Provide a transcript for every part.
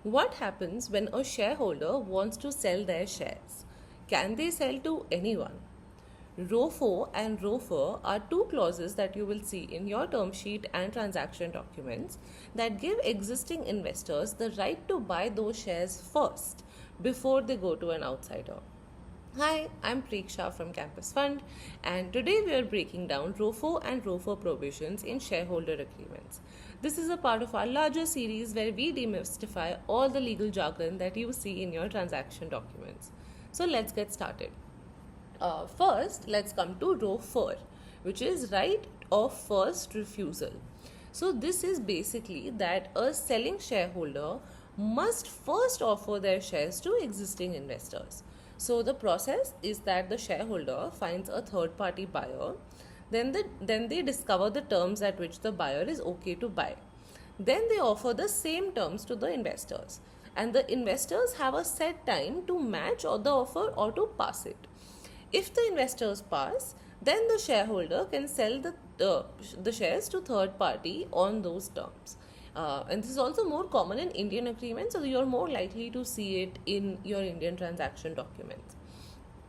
What happens when a shareholder wants to sell their shares? Can they sell to anyone? ROFO and ROFR are two clauses that you will see in your term sheet and transaction documents that give existing investors the right to buy those shares first before they go to an outsider. Hi, I'm Preksha from Campus Fund, and today we are breaking down ROFO and ROFO provisions in shareholder agreements. This is a part of our larger series where we demystify all the legal jargon that you see in your transaction documents. So let's get started. First, let's come to ROFR, which is right of first refusal. So this is basically that a selling shareholder must first offer their shares to existing investors. So the process is that the shareholder finds a third party buyer, then they discover the terms at which the buyer is okay to buy. Then they offer the same terms to the investors, and the investors have a set time to match or the offer or to pass it. If the investors pass, then the shareholder can sell the shares to third party on those terms. And this is also more common in Indian agreements, so you're more likely to see it in your Indian transaction documents.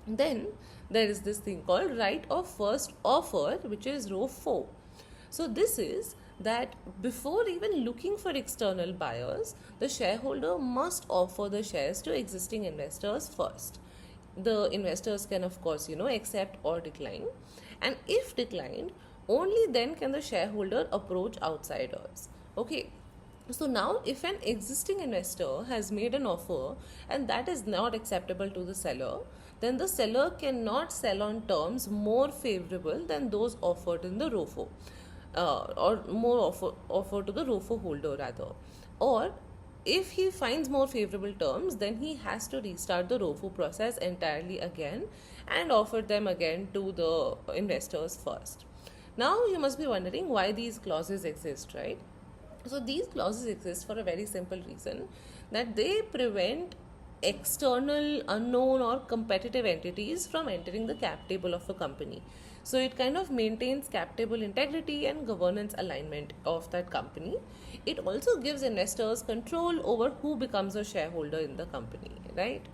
Then there is this thing called right of first offer, which is ROFO. So this is that before even looking for external buyers, the shareholder must offer the shares to existing investors first. The investors can, of course, accept or decline, and if declined, only then can the shareholder approach outsiders. Okay, so now if an existing investor has made an offer and that is not acceptable to the seller, then the seller cannot sell on terms more favorable than those offered in the ROFO, or more offer to the ROFO holder rather. Or if he finds more favorable terms, then he has to restart the ROFO process entirely again and offer them again to the investors first. Now you must be wondering why these clauses exist, right? So these clauses exist for a very simple reason, that they prevent external, unknown or competitive entities from entering the cap table of a company. So it kind of maintains cap table integrity and governance alignment of that company. It also gives investors control over who becomes a shareholder in the company, right?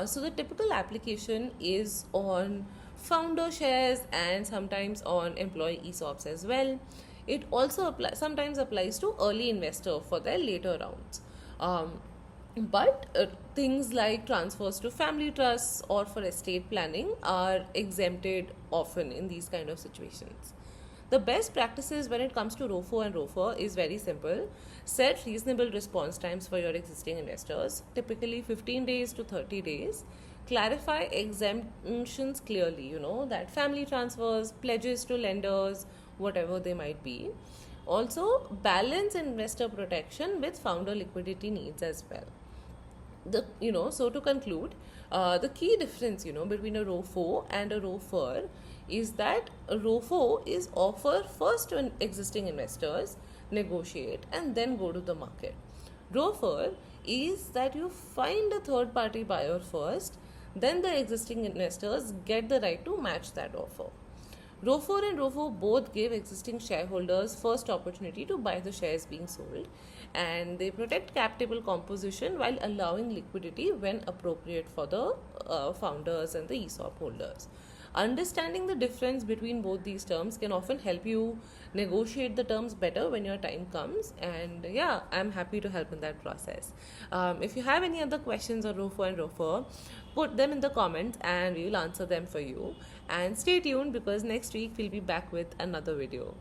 So the typical application is on founder shares and sometimes on employee ESOPs as well. It also sometimes applies to early investor for their later rounds. But things like transfers to family trusts or for estate planning are exempted often in these kind of situations. The best practices when it comes to ROFO and ROFR is very simple. Set reasonable response times for your existing investors, typically 15 days to 30 days. Clarify exemptions clearly, that family transfers, pledges to lenders, whatever they might be. Also, balance investor protection with founder liquidity needs as well. So to conclude, the key difference between a ROFO and a ROFR is that a ROFO is offer first to existing investors, negotiate, and then go to the market. ROFR is that you find a third party buyer first, then the existing investors get the right to match that offer. ROFR and ROFO both give existing shareholders first opportunity to buy the shares being sold, and they protect cap table composition while allowing liquidity when appropriate for the founders and the ESOP holders. Understanding the difference between both these terms can often help you negotiate the terms better when your time comes, and yeah, I'm happy to help in that process. If you have any other questions on ROFO and ROFR, put them in the comments and we will answer them for you. And stay tuned because next week we'll be back with another video.